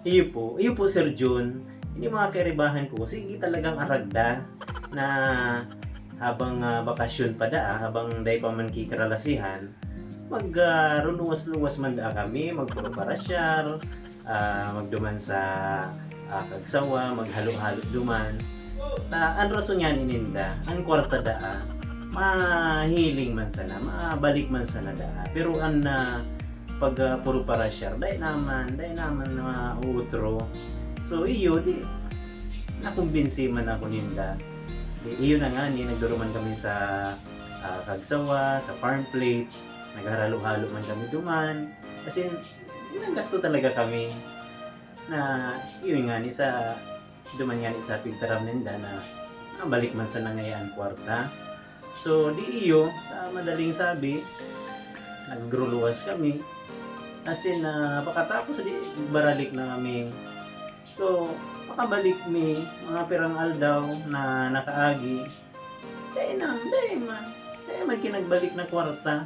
Iyo po Sir Jun, ini mga kaibahan ko, sige talagang aragda na habang bakasyon pa daa, habang day pa man kikaralasihan, ruluwas-luwas man daa kami, magpaparasyar, magduman sa kagsawa, maghalo-halo duman. Ang rason yan ininda, ang kwarta daa, mahiling man sana, mabalik man sana daa. Pero pag puro parasyar, dahil naman na utro. So iyo, di, nakumbinsi man ako ninda. Di, iyo na nga, nagduruman kami sa kagsawa, sa farm plate, naghalo-halo man kami duman. Kasi nagasto talaga kami na iyo nga ni sa duman nga ni sa pigtaram ninda na balik man sa nangayaan kwarta. So di iyo, sa madaling sabi, nagruluwas kami. Kasi pagkatapos di baralik na kami. So pakabalik mi mga pirang aldaw na nakaagi. Dahil man kinagbalik na kwarta.